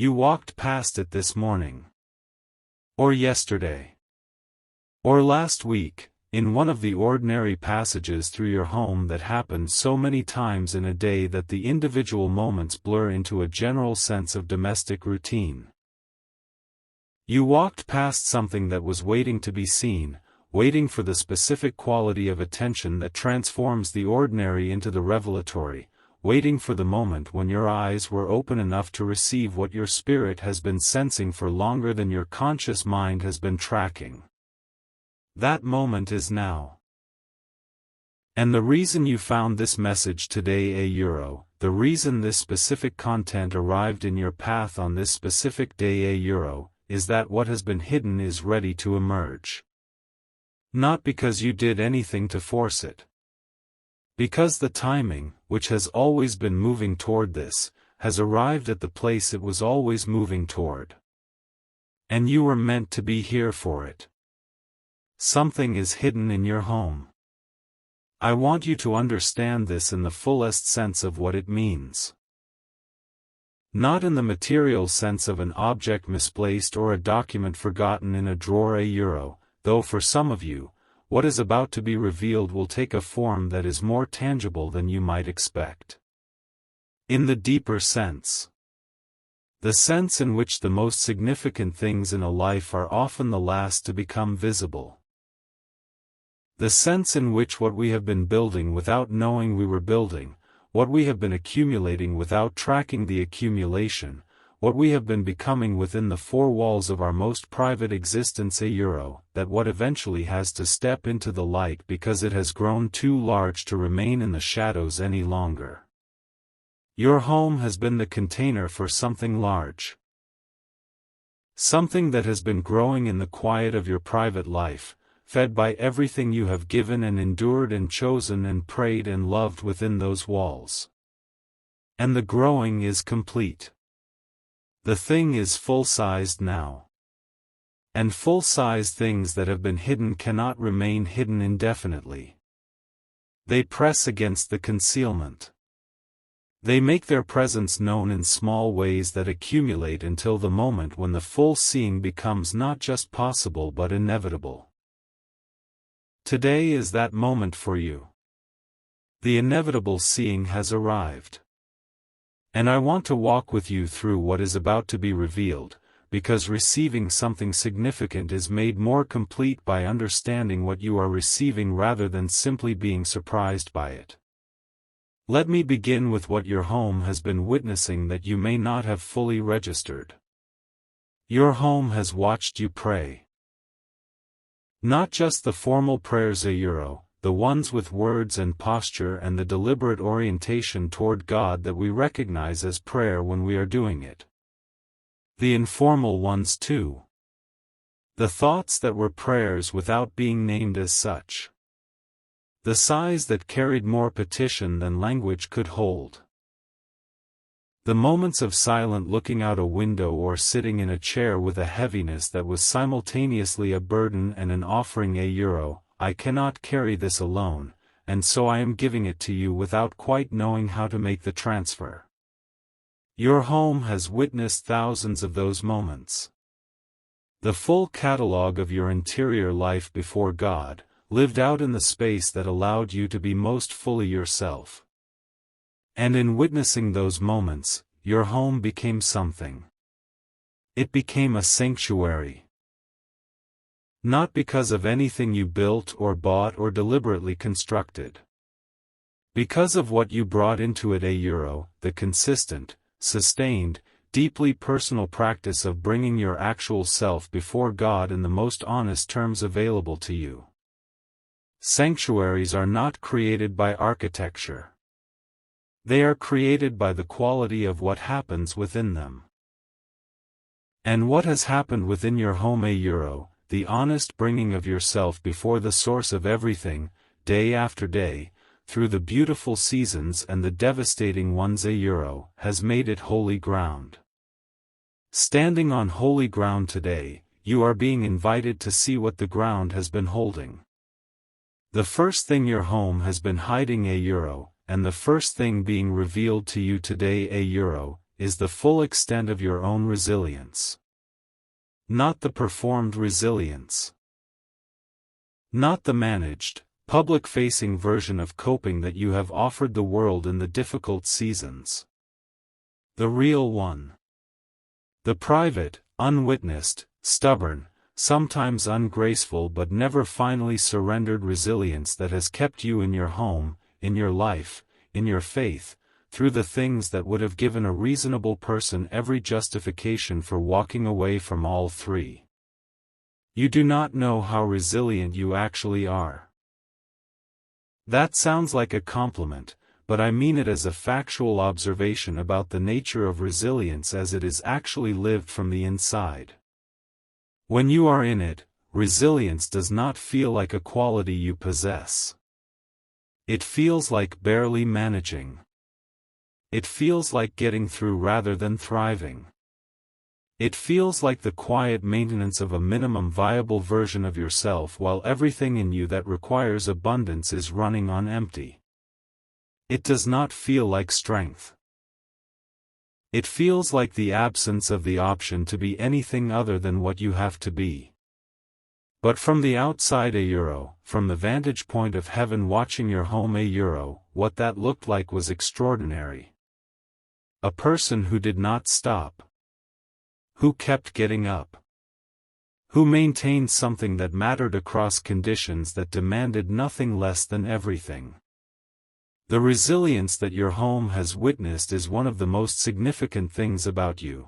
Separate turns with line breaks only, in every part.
You walked past it this morning. Or yesterday. Or last week, in one of the ordinary passages through your home that happened so many times in a day that the individual moments blur into a general sense of domestic routine. You walked past something that was waiting to be seen, waiting for the specific quality of attention that transforms the ordinary into the revelatory, waiting for the moment when your eyes were open enough to receive what your spirit has been sensing for longer than your conscious mind has been tracking. That moment is now. And the reason you found this message today the reason this specific content arrived in your path on this specific day is that what has been hidden is ready to emerge. Not because you did anything to force it. Because the timing, which has always been moving toward this, has arrived at the place it was always moving toward. And you were meant to be here for it. Something is hidden in your home. I want you to understand this in the fullest sense of what it means. Not in the material sense of an object misplaced or a document forgotten in a drawer though for some of you, what is about to be revealed will take a form that is more tangible than you might expect. In the deeper sense. The sense in which the most significant things in a life are often the last to become visible. The sense in which what we have been building without knowing we were building, what we have been accumulating without tracking the accumulation, what we have been becoming within the four walls of our most private existence that what eventually has to step into the light because it has grown too large to remain in the shadows any longer. Your home has been the container for something large. Something that has been growing in the quiet of your private life, fed by everything you have given and endured and chosen and prayed and loved within those walls. And the growing is complete. The thing is full-sized now. And full-sized things that have been hidden cannot remain hidden indefinitely. They press against the concealment. They make their presence known in small ways that accumulate until the moment when the full seeing becomes not just possible but inevitable. Today is that moment for you. The inevitable seeing has arrived. And I want to walk with you through what is about to be revealed, because receiving something significant is made more complete by understanding what you are receiving rather than simply being surprised by it. Let me begin with what your home has been witnessing that you may not have fully registered. Your home has watched you pray. Not just the formal prayers the ones with words and posture and the deliberate orientation toward God that we recognize as prayer when we are doing it. The informal ones too. The thoughts that were prayers without being named as such. The sighs that carried more petition than language could hold. The moments of silent looking out a window or sitting in a chair with a heaviness that was simultaneously a burden and an offering I cannot carry this alone, and so I am giving it to you without quite knowing how to make the transfer. Your home has witnessed thousands of those moments. The full catalogue of your interior life before God, lived out in the space that allowed you to be most fully yourself. And in witnessing those moments, your home became something. It became a sanctuary. Not because of anything you built or bought or deliberately constructed. Because of what you brought into it the consistent, sustained, deeply personal practice of bringing your actual self before God in the most honest terms available to you. Sanctuaries are not created by architecture. They are created by the quality of what happens within them. And what has happened within your home the honest bringing of yourself before the source of everything, day after day, through the beautiful seasons and the devastating ones has made it holy ground. Standing on holy ground today, you are being invited to see what the ground has been holding. The first thing your home has been hiding and the first thing being revealed to you today is the full extent of your own resilience. Not the performed resilience. Not the managed, public-facing version of coping that you have offered the world in the difficult seasons. The real one. The private, unwitnessed, stubborn, sometimes ungraceful but never finally surrendered resilience that has kept you in your home, in your life, in your faith, through the things that would have given a reasonable person every justification for walking away from all three. You do not know how resilient you actually are. That sounds like a compliment, but I mean it as a factual observation about the nature of resilience as it is actually lived from the inside. When you are in it, resilience does not feel like a quality you possess. It feels like barely managing. It feels like getting through rather than thriving. It feels like the quiet maintenance of a minimum viable version of yourself while everything in you that requires abundance is running on empty. It does not feel like strength. It feels like the absence of the option to be anything other than what you have to be. But from the outside from the vantage point of heaven watching your home what that looked like was extraordinary. A person who did not stop. Who kept getting up. Who maintained something that mattered across conditions that demanded nothing less than everything. The resilience that your home has witnessed is one of the most significant things about you.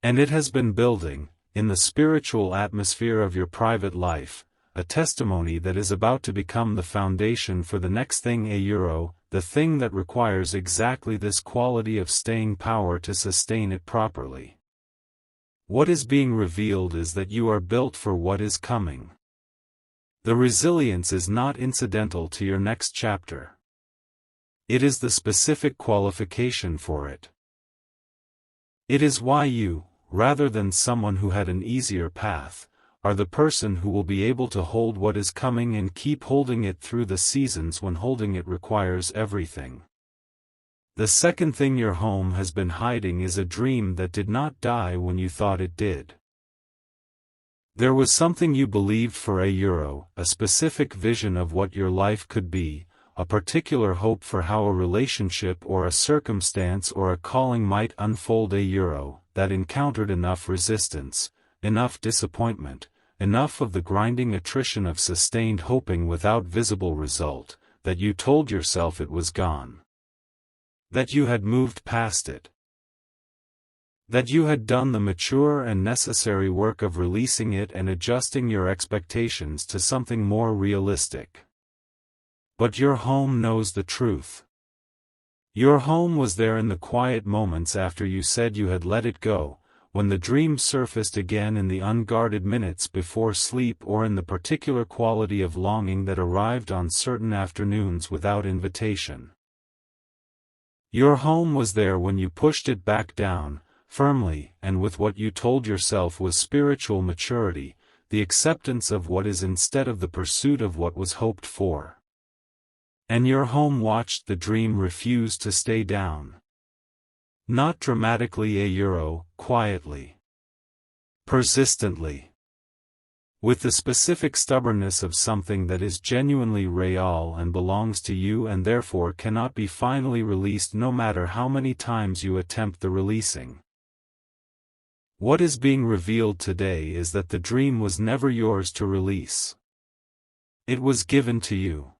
And it has been building, in the spiritual atmosphere of your private life, a testimony that is about to become the foundation for the next thing the thing that requires exactly this quality of staying power to sustain it properly. What is being revealed is that you are built for what is coming. The resilience is not incidental to your next chapter. It is the specific qualification for it. It is why you, rather than someone who had an easier path, are the person who will be able to hold what is coming and keep holding it through the seasons when holding it requires everything. The second thing your home has been hiding is a dream that did not die when you thought it did. There was something you believed for a specific vision of what your life could be, a particular hope for how a relationship or a circumstance or a calling might unfold that encountered enough resistance, enough disappointment, enough of the grinding attrition of sustained hoping without visible result, that you told yourself it was gone. That you had moved past it. That you had done the mature and necessary work of releasing it and adjusting your expectations to something more realistic. But your home knows the truth. Your home was there in the quiet moments after you said you had let it go, when the dream surfaced again in the unguarded minutes before sleep or in the particular quality of longing that arrived on certain afternoons without invitation. Your home was there when you pushed it back down, firmly, and with what you told yourself was spiritual maturity, the acceptance of what is instead of the pursuit of what was hoped for. And your home watched the dream refuse to stay down. Not dramatically quietly. Persistently. With the specific stubbornness of something that is genuinely real and belongs to you and therefore cannot be finally released no matter how many times you attempt the releasing. What is being revealed today is that the dream was never yours to release. It was given to you.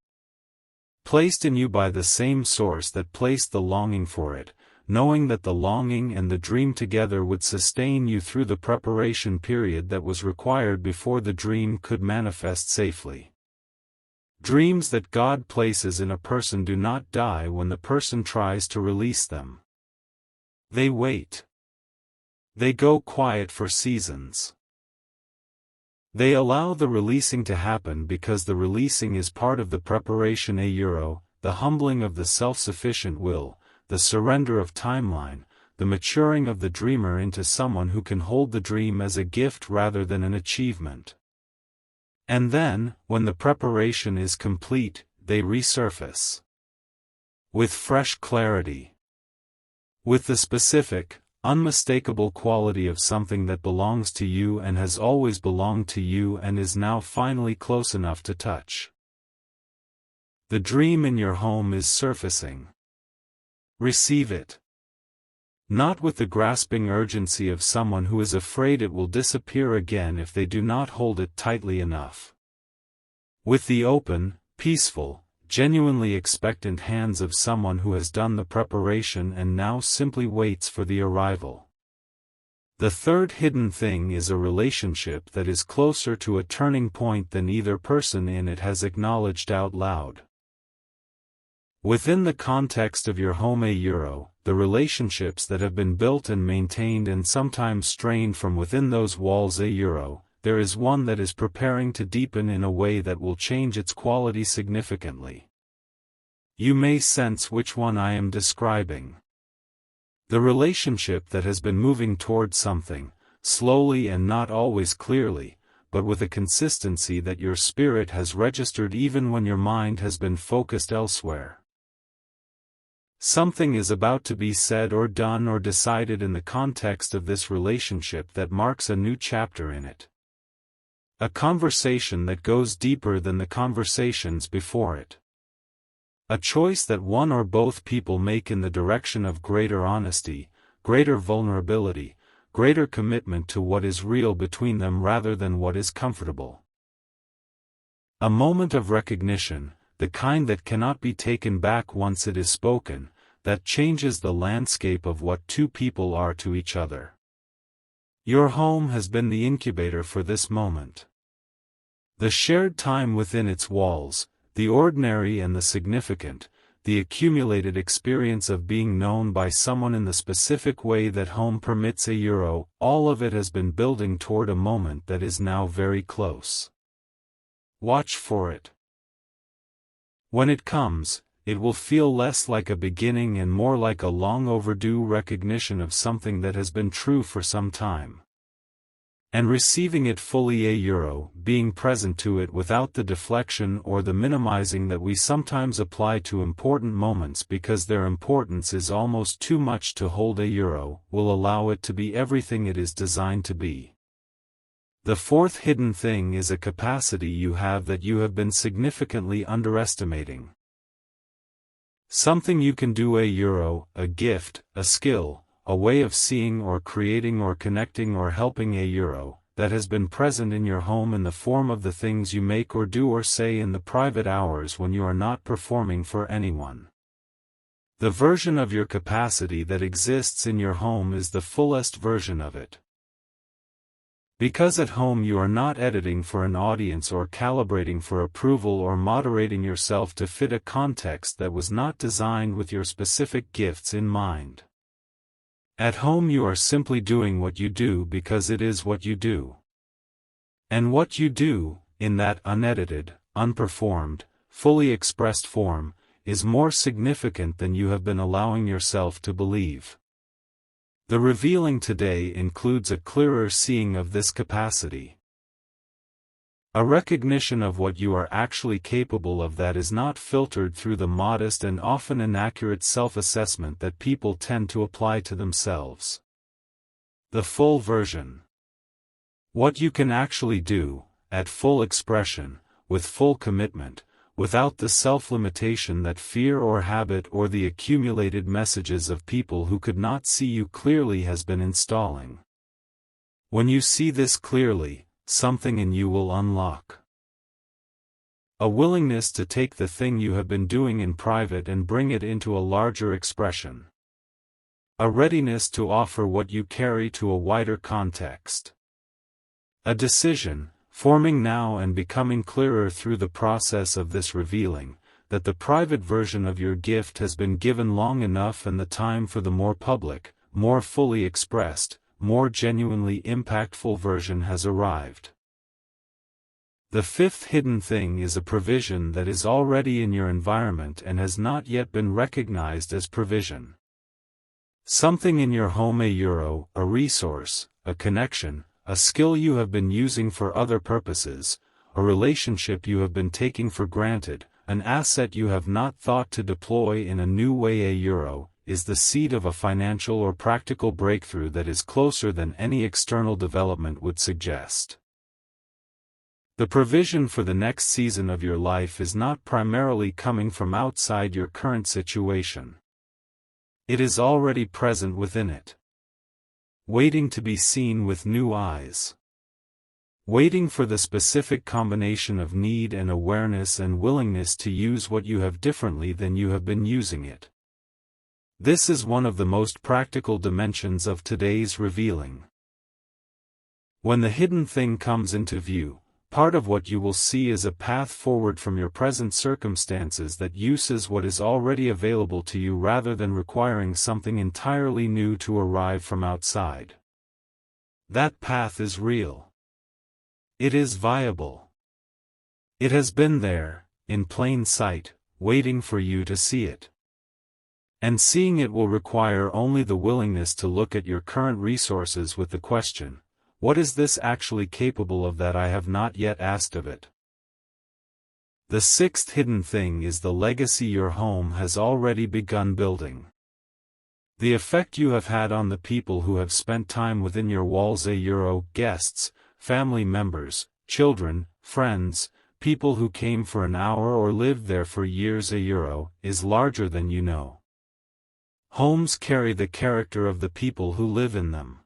Placed in you by the same source that placed the longing for it, knowing that the longing and the dream together would sustain you through the preparation period that was required before the dream could manifest safely. Dreams that God places in a person do not die when the person tries to release them. They wait. They go quiet for seasons. They allow the releasing to happen because the releasing is part of the preparation the humbling of the self-sufficient will, the surrender of timeline, the maturing of the dreamer into someone who can hold the dream as a gift rather than an achievement. And then, when the preparation is complete, they resurface. With fresh clarity. with the specific, unmistakable quality of something that belongs to you and has always belonged to you and is now finally close enough to touch. The dream in your home is surfacing. Receive it. Not with the grasping urgency of someone who is afraid it will disappear again if they do not hold it tightly enough. With the open, peaceful, genuinely expectant hands of someone who has done the preparation and now simply waits for the arrival. The third hidden thing is a relationship that is closer to a turning point than either person in it has acknowledged out loud. Within the context of your home the relationships that have been built and maintained and sometimes strained from within those walls there is one that is preparing to deepen in a way that will change its quality significantly. You may sense which one I am describing. The relationship that has been moving towards something, slowly and not always clearly, but with a consistency that your spirit has registered even when your mind has been focused elsewhere. Something is about to be said or done or decided in the context of this relationship that marks a new chapter in it. A conversation that goes deeper than the conversations before it. A choice that one or both people make in the direction of greater honesty, greater vulnerability, greater commitment to what is real between them rather than what is comfortable. A moment of recognition, the kind that cannot be taken back once it is spoken, that changes the landscape of what two people are to each other. Your home has been the incubator for this moment. The shared time within its walls, the ordinary and the significant, the accumulated experience of being known by someone in the specific way that home permits all of it has been building toward a moment that is now very close. Watch for it. When it comes, it will feel less like a beginning and more like a long overdue recognition of something that has been true for some time. And receiving it fully being present to it without the deflection or the minimizing that we sometimes apply to important moments because their importance is almost too much to hold will allow it to be everything it is designed to be. The fourth hidden thing is a capacity you have that you have been significantly underestimating. Something you can do a gift, a skill, a way of seeing or creating or connecting or helping that has been present in your home in the form of the things you make or do or say in the private hours when you are not performing for anyone. The version of your capacity that exists in your home is the fullest version of it. Because at home you are not editing for an audience or calibrating for approval or moderating yourself to fit a context that was not designed with your specific gifts in mind. At home you are simply doing what you do because it is what you do. And what you do, in that unedited, unperformed, fully expressed form, is more significant than you have been allowing yourself to believe. The revealing today includes a clearer seeing of this capacity. A recognition of what you are actually capable of that is not filtered through the modest and often inaccurate self-assessment that people tend to apply to themselves. The full version. What you can actually do, at full expression, with full commitment, without the self-limitation that fear or habit or the accumulated messages of people who could not see you clearly has been installing. When you see this clearly, something in you will unlock. A willingness to take the thing you have been doing in private and bring it into a larger expression. A readiness to offer what you carry to a wider context. A decision, forming now and becoming clearer through the process of this revealing, that the private version of your gift has been given long enough and the time for the more public, more fully expressed, more genuinely impactful version has arrived. The fifth hidden thing is a provision that is already in your environment and has not yet been recognized as provision. Something in your home a resource, a connection, a skill you have been using for other purposes, a relationship you have been taking for granted, an asset you have not thought to deploy in a new way is the seed of a financial or practical breakthrough that is closer than any external development would suggest. The provision for the next season of your life is not primarily coming from outside your current situation. It is already present within it, waiting to be seen with new eyes. Waiting for the specific combination of need and awareness and willingness to use what you have differently than you have been using it. This is one of the most practical dimensions of today's revealing. When the hidden thing comes into view, part of what you will see is a path forward from your present circumstances that uses what is already available to you rather than requiring something entirely new to arrive from outside. That path is real. It is viable. It has been there, in plain sight, waiting for you to see it. And seeing it will require only the willingness to look at your current resources with the question, what is this actually capable of that I have not yet asked of it? The sixth hidden thing is the legacy your home has already begun building. The effect you have had on the people who have spent time within your walls, guests, family members, children, friends, people who came for an hour or lived there for years, is larger than you know. Homes carry the character of the people who live in them.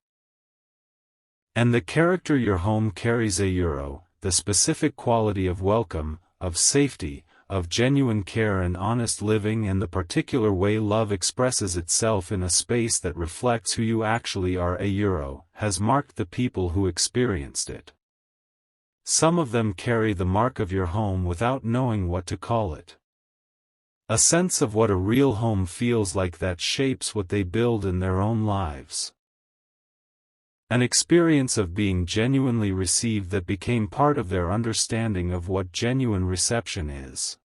And the character your home carries, the specific quality of welcome, of safety, of genuine care and honest living, and the particular way love expresses itself in a space that reflects who you actually are, has marked the people who experienced it. Some of them carry the mark of your home without knowing what to call it. A sense of what a real home feels like that shapes what they build in their own lives. An experience of being genuinely received that became part of their understanding of what genuine reception is.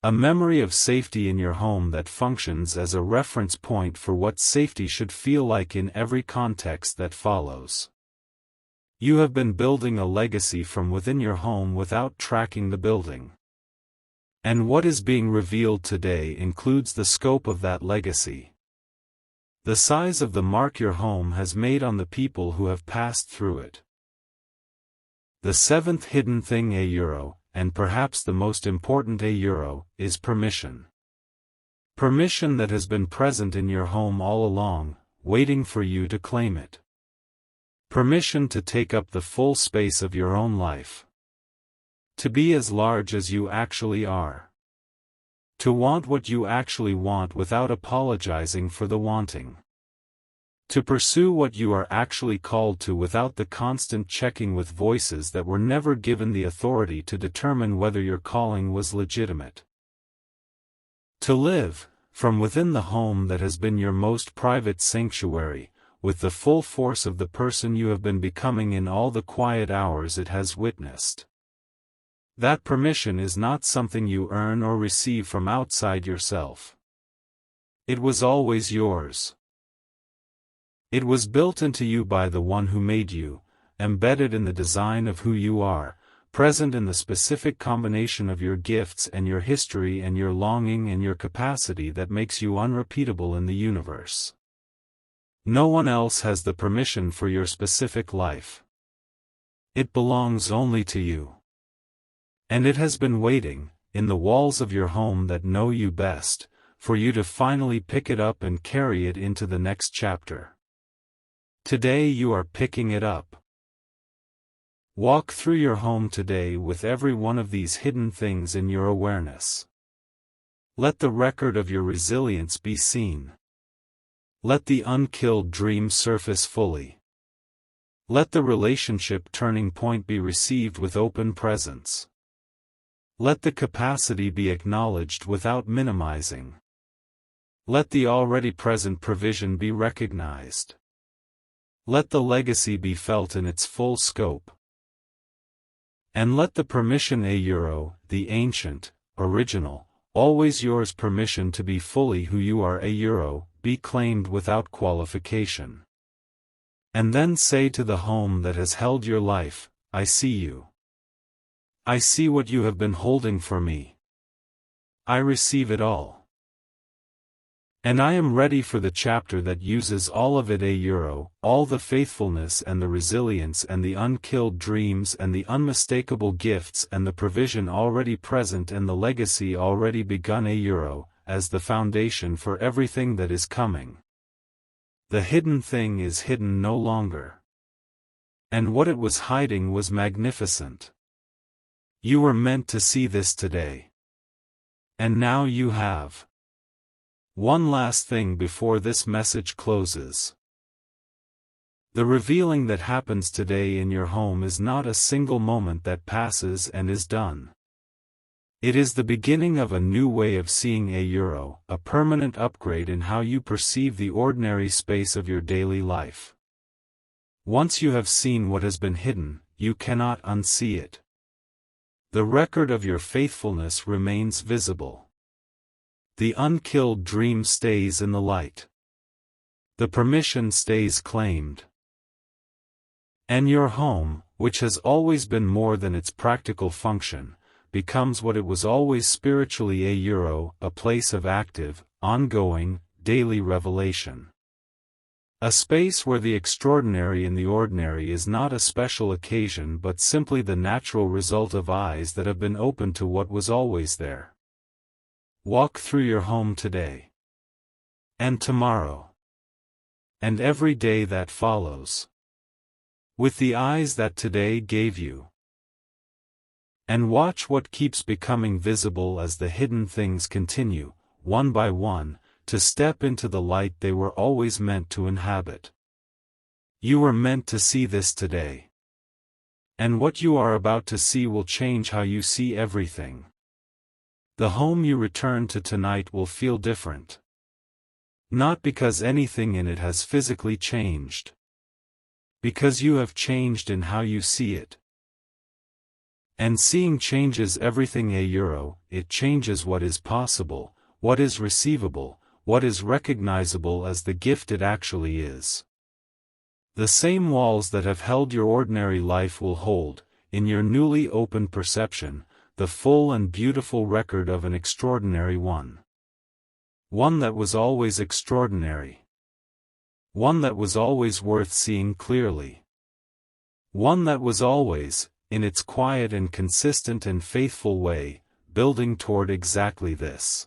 A memory of safety in your home that functions as a reference point for what safety should feel like in every context that follows. You have been building a legacy from within your home without tracking the building. And what is being revealed today includes the scope of that legacy. The size of the mark your home has made on the people who have passed through it. The seventh hidden thing, and perhaps the most important, is permission. Permission that has been present in your home all along, waiting for you to claim it. Permission to take up the full space of your own life. To be as large as you actually are. To want what you actually want without apologizing for the wanting. To pursue what you are actually called to without the constant checking with voices that were never given the authority to determine whether your calling was legitimate. To live, from within the home that has been your most private sanctuary, with the full force of the person you have been becoming in all the quiet hours it has witnessed. That permission is not something you earn or receive from outside yourself. It was always yours. It was built into you by the one who made you, embedded in the design of who you are, present in the specific combination of your gifts and your history and your longing and your capacity that makes you unrepeatable in the universe. No one else has the permission for your specific life. It belongs only to you. And it has been waiting, in the walls of your home that know you best, for you to finally pick it up and carry it into the next chapter. Today you are picking it up. Walk through your home today with every one of these hidden things in your awareness. Let the record of your resilience be seen. Let the unkilled dream surface fully. Let the relationship turning point be received with open presence. Let the capacity be acknowledged without minimizing. Let the already present provision be recognized. Let the legacy be felt in its full scope. And let the permission, the ancient, original, always yours permission to be fully who you are, be claimed without qualification. And then say to the home that has held your life, I see you. I see what you have been holding for me. I receive it all. And I am ready for the chapter that uses all of it, all the faithfulness and the resilience and the unkilled dreams and the unmistakable gifts and the provision already present and the legacy already begun, as the foundation for everything that is coming. The hidden thing is hidden no longer. And what it was hiding was magnificent. You were meant to see this today. And now you have. One last thing before this message closes. The revealing that happens today in your home is not a single moment that passes and is done. It is the beginning of a new way of seeing, a permanent upgrade in how you perceive the ordinary space of your daily life. Once you have seen what has been hidden, you cannot unsee it. The record of your faithfulness remains visible. The unkilled dream stays in the light. The permission stays claimed. And your home, which has always been more than its practical function, becomes what it was always spiritually, a place of active, ongoing, daily revelation. A space where the extraordinary in the ordinary is not a special occasion but simply the natural result of eyes that have been opened to what was always there. Walk through your home today. And tomorrow. And every day that follows. With the eyes that today gave you. And watch what keeps becoming visible as the hidden things continue, one by one, to step into the light they were always meant to inhabit. You were meant to see this today. And what you are about to see will change how you see everything. The home you return to tonight will feel different. Not because anything in it has physically changed. Because you have changed in how you see it. And seeing changes everything, it changes what is possible, what is receivable, what is recognizable as the gift it actually is. The same walls that have held your ordinary life will hold, in your newly opened perception, the full and beautiful record of an extraordinary one. One that was always extraordinary. One that was always worth seeing clearly. One that was always, in its quiet and consistent and faithful way, building toward exactly this.